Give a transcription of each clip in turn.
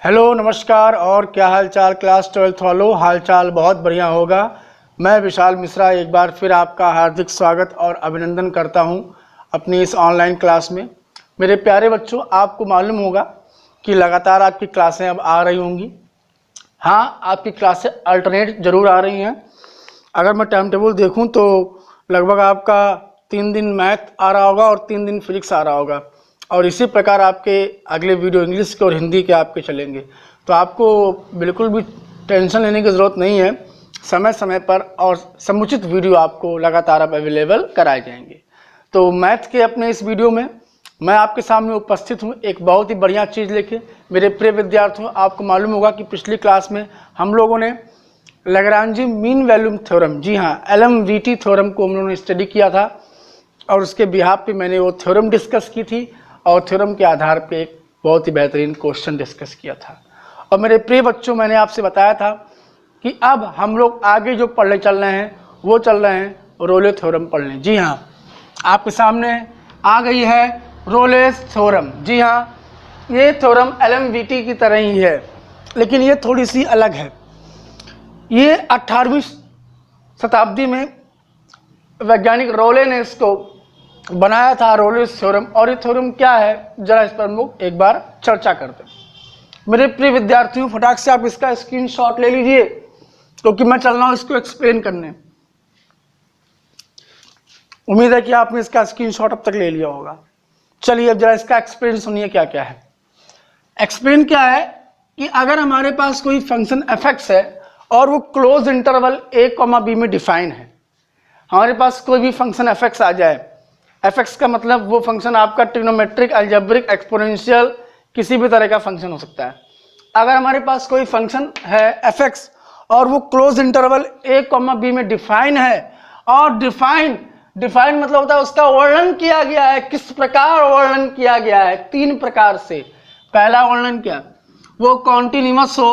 Hello नमस्कार। और क्या हाल चाल क्लास 12th वालों, हाल चाल बहुत बढ़िया होगा। मैं विशाल मिश्रा एक बार फिर आपका हार्दिक स्वागत और अभिनंदन करता हूं अपनी इस ऑनलाइन क्लास में। मेरे प्यारे बच्चों, आपको मालूम होगा कि लगातार आपकी क्लासें अब आ रही होंगी। हाँ, आपकी क्लासें अल्टरनेट ज़रूर आ रही हैं। अगर मैं टाइम टेबल देखूँ तो लगभग आपका 3 दिन मैथ आ रहा होगा और 3 दिन फिजिक्स आ रहा होगा, और इसी प्रकार आपके अगले वीडियो इंग्लिश के और हिंदी के आपके चलेंगे। तो आपको बिल्कुल भी टेंशन लेने की ज़रूरत नहीं है। समय समय पर और समुचित वीडियो आपको लगातार अब अवेलेबल कराए जाएंगे। तो मैथ के अपने इस वीडियो में मैं आपके सामने उपस्थित हूँ एक बहुत ही बढ़िया चीज़ लेके। मेरे प्रिय विद्यार्थियों, आपको मालूम होगा कि पिछली क्लास में हम लोगों ने लैग्रांज मीन वैल्यू थ्योरम, जी हाँ, LMVT थ्योरम को हम लोगों ने स्टडी किया था, और उसके बिहाफ पे मैंने वो थ्योरम डिस्कस की थी और थ्योरम के आधार पे एक बहुत ही बेहतरीन क्वेश्चन डिस्कस किया था। और मेरे प्रिय बच्चों, मैंने आपसे बताया था कि अब हम लोग आगे जो पढ़ने चल रहे हैं वो चल रहे हैं रोले थ्योरम पढ़ने। जी हाँ, आपके सामने आ गई है रोलेस थ्योरम। जी हाँ, ये थ्योरम LMVT की तरह ही है, लेकिन ये थोड़ी सी अलग है। ये 18वीं शताब्दी में वैज्ञानिक रोले ने इसको बनाया था, रोलेस थ्योरम। और ये थ्योरम क्या है, जरा इस पर हम लोग एक बार चर्चा करते हैं। मेरे प्रिय विद्यार्थियों, फटाक से आप इसका स्क्रीनशॉट ले लीजिए, क्योंकि मैं चल रहा हूं इसको एक्सप्लेन करने। उम्मीद है कि आपने इसका स्क्रीनशॉट अब तक ले लिया होगा। चलिए अब जरा इसका एक्सप्लेन सुनिए क्या क्या है। एक्सप्लेन क्या है कि अगर हमारे पास कोई फंक्शन f(x) है और वो क्लोज इंटरवल a, b में डिफाइन है। हमारे पास कोई भी फंक्शन f(x) आ जाए, f(x) का मतलब वो फंक्शन आपका ट्रिग्नोमेट्रिक, अलजेब्रिक, एक्सपोनेंशियल, किसी भी तरह का फंक्शन हो सकता है। अगर हमारे पास कोई फंक्शन है f(x) और वो क्लोज इंटरवल a, b में डिफाइन है, और डिफाइन मतलब होता है उसका वर्णन किया गया है। किस प्रकार वर्णन किया गया है? 3 प्रकार से। पहला वर्णन क्या, वो कॉन्टिन्यूअस हो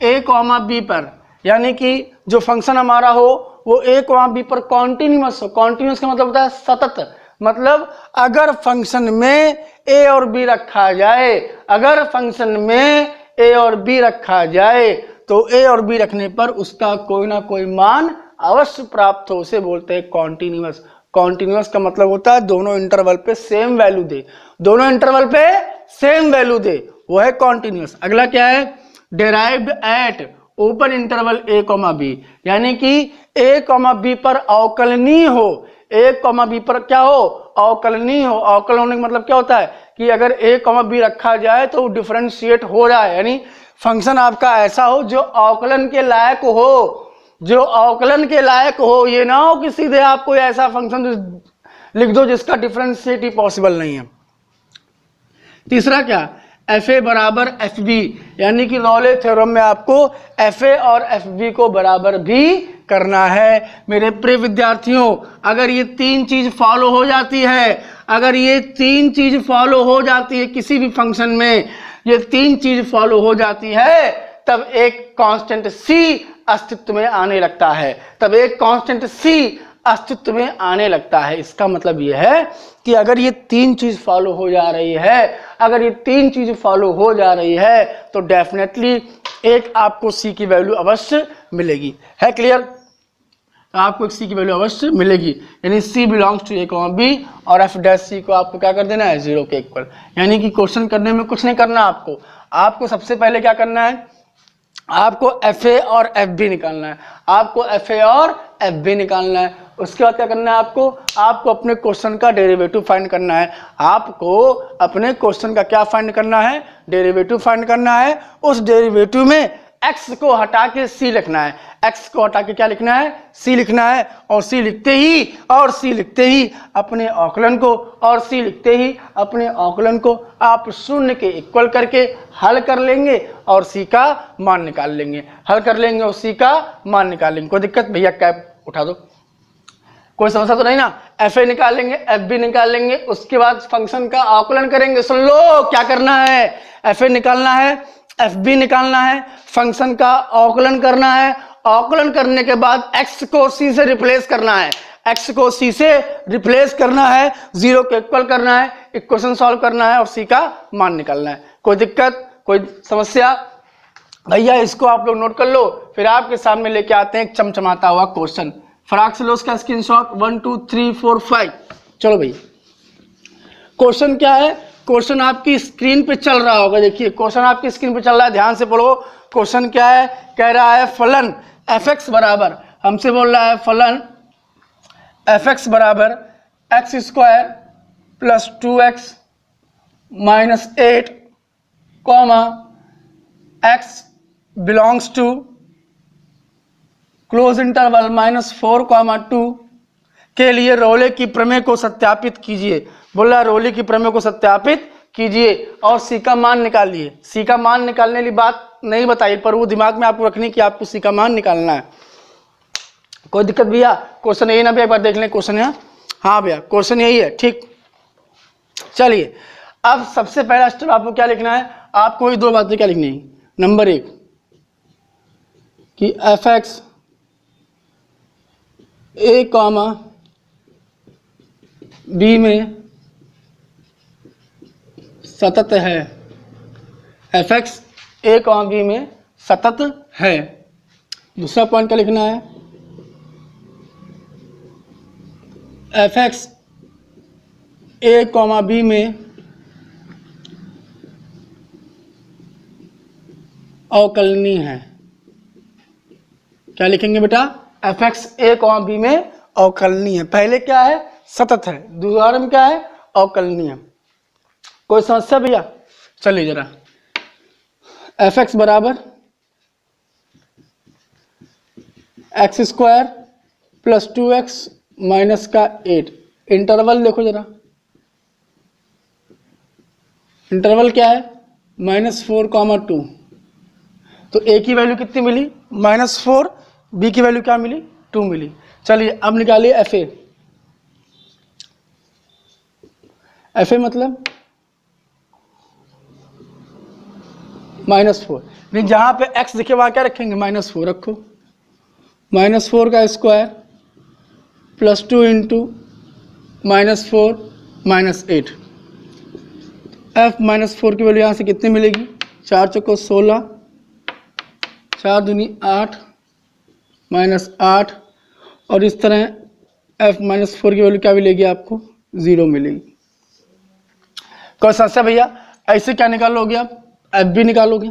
a, b पर, यानी कि जो फंक्शन हमारा हो वो a, b पर कॉन्टिन्यूअस हो। कॉन्टिन्यूअस का मतलब होता है सतत। मतलब अगर फंक्शन में a और b रखा जाए, अगर फंक्शन में a और b रखा जाए तो a और b रखने पर उसका कोई ना कोई मान अवश्य प्राप्त हो, उसे बोलते हैं कॉन्टिन्यूअस। कॉन्टिन्यूअस का मतलब होता है दोनों इंटरवल पे सेम वैल्यू दे, दोनों इंटरवल पे सेम वैल्यू दे, वो है कॉन्टिन्यूअस। अगला क्या है, derived eight open interval a, b, यानी कि a, b पर अवकलनीय हो। a, b पर क्या हो, अवकलनीय हो। अवकलन होने का मतलब क्या होता है कि अगर a, b रखा जाए तो डिफरेंशिएट हो रहा है, यानी फंक्शन आपका ऐसा हो जो अवकलन के लायक हो, जो अवकलन के लायक हो। ये ना हो कि सीधे आप कोई ऐसा फंक्शन लिख दो जिसका डिफरेंशिएट ही पॉसिबल नहीं है। तीसरा क्या, fa बराबर fb, यानी कि रोले थ्योरम में आपको fa और fb को बराबर भी करना है। मेरे प्रिय विद्यार्थियों, अगर ये 3 चीज फॉलो हो जाती है, अगर ये 3 चीज फॉलो हो जाती है किसी भी फंक्शन में, ये 3 चीज फॉलो हो जाती है, तब एक कांस्टेंट c अस्तित्व में आने लगता है, तब एक कांस्टेंट c अस्तित्व में आने लगता है। इसका मतलब यह है कि अगर ये 3 चीज फॉलो हो जा रही है, अगर ये 3 चीज फॉलो हो जा रही है तो डेफिनेटली एक आपको c की वैल्यू अवश्य मिलेगी। है क्लियर? तो आपको एक c की वैल्यू अवश्य मिलेगी, यानी c belongs to a, b, और f' को आपको क्या कर देना है, 0 के इक्वल। यानी कि क्वेश्चन करने में कुछ नहीं करना आपको सबसे पहले क्या करना है, आपको fa और fb निकालना है, आपको fa और fb निकालना है। उसके बाद क्या करना है, आपको अपने क्वेश्चन का डेरिवेटिव फाइंड करना है। आपको अपने क्वेश्चन का क्या फाइंड करना है, डेरिवेटिव फाइंड करना है। उस डेरिवेटिव में x को हटा के c लिखना है, x को हटा के क्या लिखना है, c लिखना है। और c लिखते ही अपने औकलन को, और c लिखते ही अपने औकलन को आप 0 के इक्वल करके हल कर लेंगे और c का मान निकाल लेंगे, हल कर लेंगे और c का मान निकाल लेंगे। कोई दिक्कत? भैया कैप उठा दो, कोई समस्या तो नहीं ना। fa निकाल लेंगे, fb निकाल लेंगे, उसके बाद फंक्शन का आकलन करेंगे। सुन लो क्या करना है, fa निकालना है, fb निकालना है, फंक्शन का आकलन करना है। आकलन करने के बाद x को c से रिप्लेस करना है, x को c से रिप्लेस करना है, 0 के इक्वल करना है, इक्वेशन सॉल्व करना है और c का मान निकालना है। कोई दिक्कत? कोई समस्या? भैया इसको आप लोग नोट कर लो, फिर आपके सामने लेके आते हैं एक चमचमाता हुआ क्वेश्चन। फटाक से लो उसका स्क्रीनशॉट। 1 2 3 4 5। चलो भैया, क्वेश्चन क्या है? क्वेश्चन आपकी स्क्रीन पे चल रहा होगा। देखिए क्वेश्चन आपकी स्क्रीन पे चल रहा है, ध्यान से पढ़ो। क्वेश्चन क्या है? कह रहा है फलन f(x) बराबर, हमसे बोल रहा है फलन f(x) बराबर x² plus 2x minus 8 comma x belongs to close interval -4, 2 के लिए रोले की प्रमेय को सत्यापित कीजिए। बोला रोले की प्रमेय को सत्यापित कीजिए और सी का मान निकालिए। सी का मान निकालने की बात नहीं बताई, पर वो दिमाग में आपको रखनी कि आपको सी का मान निकालना है। कोई दिक्कत भैया? क्वेश्चन यही ना भैया, एक बार देख लें क्वेश्चन है। हाँ भैया क्वेश्चन यही है, ठीक। चलिए अब सबसे पहला स्टेप आपको क्या लिखना है? आपको ही दो बातें क्या लिखनी है। नंबर 1 कि f(x) a, b में सतत है। f(x) a, b में सतत है। दूसरा पॉइंट क्या लिखना है? f(x) a, b में अवकलनीय है। क्या लिखेंगे बेटा? f(x) a, b में अवकलनीय है। पहले क्या है? सतत है। दूसरा में क्या है? अवकलनीय। कोई समस्या भैया? चलिए जरा, f(x) बराबर x² प्लस 2x माइनस का 8। इंटरवल देखो जरा, इंटरवल क्या है? -4, 2। तो a की वैल्यू कितनी मिली? -4। b की वैल्यू क्या मिली? 2 मिली। चलिए अब निकालिए fa। fa मतलब -4, नहीं जहां पे x दिखे वहां क्या रखेंगे? -4 रखो। -4 का स्क्वायर प्लस 2 इंटू -4 -8। f -4 की वैल्यू यहाँ से कितनी मिलेगी? 4 चौको 16, 4 दूनी 8 -8, और इस तरह f -4 की वैल्यू क्या मिलेगी आपको? 0 मिलेगी। कोई समस्या भैया? ऐसे क्या निकालोगे आप? एफ बी निकालोगे।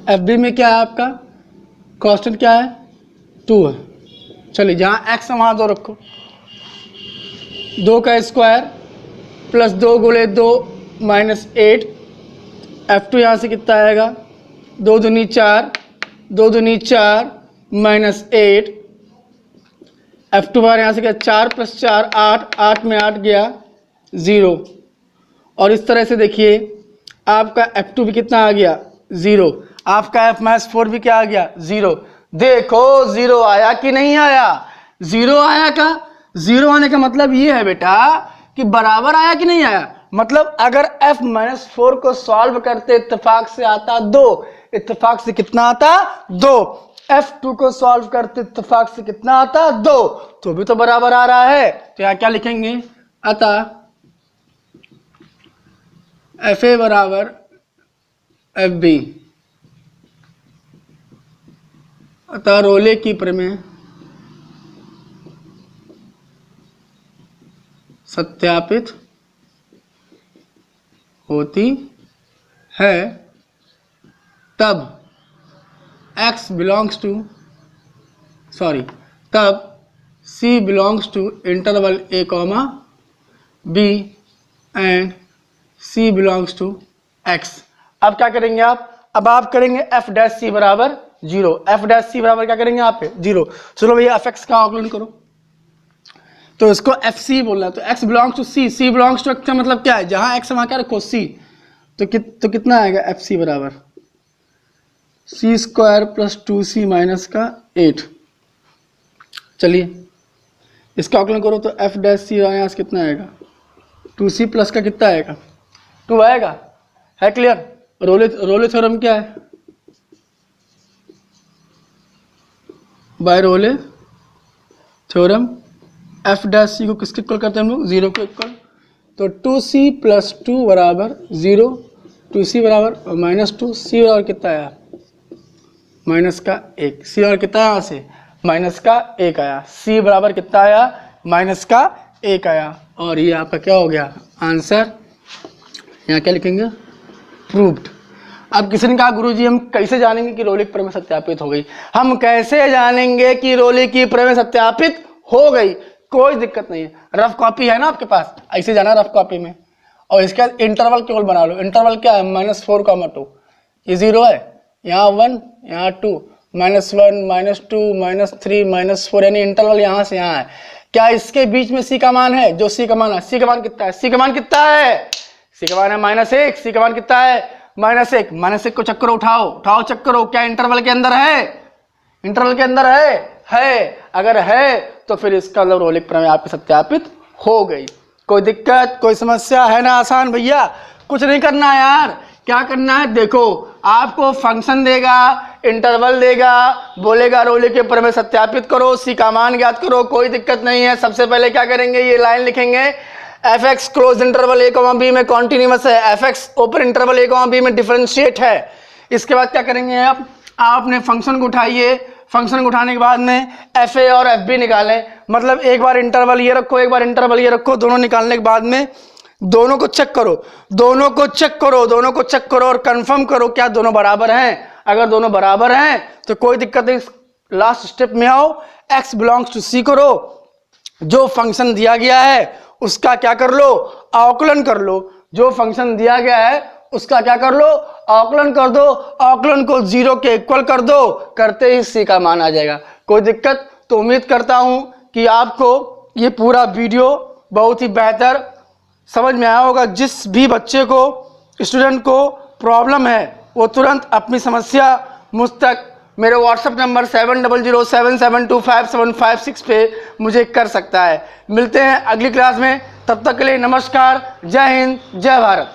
एफ बी में क्या है आपका? कांस्टेंट क्या है? 2 है। चलिए जहाँ x है वहाँ 2 रखो। 2 का स्क्वायर प्लस 2 गुणे 2 -8। F2 यहाँ से कितना आएगा? 2 दूनी 4, 2 दूनी 4 -8। F2 बार यहाँ से क्या? 4 + 4 8, 8 में 8 गया 0। और इस तरह से देखिए आपका F2 भी कितना आ गया? 0। आपका F -4 भी क्या आ गया? 0। देखो 0 आया कि नहीं आया? 0 आया का 0 आने का मतलब ये है बेटा कि बराबर आया कि नहीं आया। मतलब अगर F -4 को सॉल्व करते इत्तेफाक से आता 2, इत्तेफाक से कितना आता? 2। F2 को सॉल्व करते इत्तेफाक से कितना आता? 2। तो भी तो बराबर आ रहा है। तो यहाँ क्या लिखेंगे? अतः FA बराबर FB। अतः रोले की प्रमेय सत्यापित होती है तब तब C belongs to interval A, B and C belongs to X। अब क्या करेंगे आप? अब आप करेंगे F' बराबर 0। F' बराबर क्या करेंगे आप? 0। चलो भैया f(x) का आकलन करो। तो इसको FC बोल रहा है। तो x belongs to C, C belongs to x का मतलब क्या है? जहां x वहां क्या रखो? C। तो कितना आएगा? FC बराबर C² प्लस 2C माइनस का 8। चलिए इसका आकलन करो। तो F' यहाँ से कितना आएगा? 2C प्लस का कितना आएगा? 2 आएगा। है क्लियर? रोले थ्योरम क्या है? बाय रोले थ्योरम F' को किसके इक्वल करते हैं हम लोग? 0 को इक्वल। तो 2C प्लस 2 बराबर 0 2c बराबर -2, c बराबर कितना आया माइनस का 1, c बराबर कितना आया यहाँ से माइनस का 1 आया, c बराबर कितना आया माइनस का 1 आया। और ये आपका क्या हो गया आंसर, यहाँ क्या लिखेंगे प्रूव्ड। अब किसी ने कहा गुरुजी हम कैसे जानेंगे कि रोलिक प्रमेय सत्यापित हो गई, हम कैसे जानेंगे कि रोलिक की प्रमेय सत्यापित हो गई, कोई दिक्कत नहीं है, रफ कॉपी है ना आपके पास, ऐसे जाना रफ कॉपी में, और इसके बाद इंटरवल केवल बना लो। इंटरवल क्या है -4, ये 0 है, यहाँ 1 यहाँ 2, -1 -2 -3 -4, यानी इंटरवल यहाँ से यहाँ है। क्या इसके बीच में c का मान है, जो c का मान है, c का मान कितना है, c का मान कितना है, c का मान है -1, c का मान कितना है -1, -1 को चक्कर उठाओ चक्कर, क्या इंटरवल के अंदर है, इंटरवल के अंदर है, अगर है तो फिर इसका मतलब रोलिक प्रमेय आपकी सत्यापित हो गई। कोई दिक्कत कोई समस्या है ना, आसान भैया, कुछ नहीं करना है यार, क्या करना है देखो, आपको फंक्शन देगा, इंटरवल देगा, बोलेगा रोलिक के प्रमेय सत्यापित करो, सी का मान ज्ञात करो, कोई दिक्कत नहीं है। सबसे पहले क्या करेंगे, ये लाइन लिखेंगे, f(x) close interval a, b में कॉन्टिन्यूअस है, f(x) open interval a, b में डिफरेंशिएट है। इसके बाद क्या करेंगे आपने फंक्शन को उठाइए, फंक्शन को उठाने के बाद में fa और fb निकालें, मतलब एक बार इंटरवल ये रखो, एक बार इंटरवल ये रखो, दोनों निकालने के बाद में दोनों को चेक करो और कंफर्म करो क्या दोनों बराबर हैं। अगर दोनों बराबर हैं तो कोई दिक्कत नहीं, लास्ट स्टेप में आओ, x बिलोंग्स टू c करो, जो फंक्शन दिया गया है उसका क्या कर लो अवकलन कर लो, जो फंक्शन दिया गया है उसका क्या कर लो अवकलन कर दो, अवकलन को 0 के इक्वल कर दो, करते ही c का मान आ जाएगा। कोई दिक्कत, तो उम्मीद करता हूं कि आपको ये पूरा वीडियो बहुत ही बेहतर समझ में आया होगा। जिस भी बच्चे को स्टूडेंट को प्रॉब्लम है वो तुरंत अपनी समस्या मुझ तक मेरे व्हाट्सएप नंबर 7007725756 पे मुझे कर सकता है। मिलते हैं अगली क्लास में, तब तक के लिए नमस्कार, जय हिंद, जय भारत।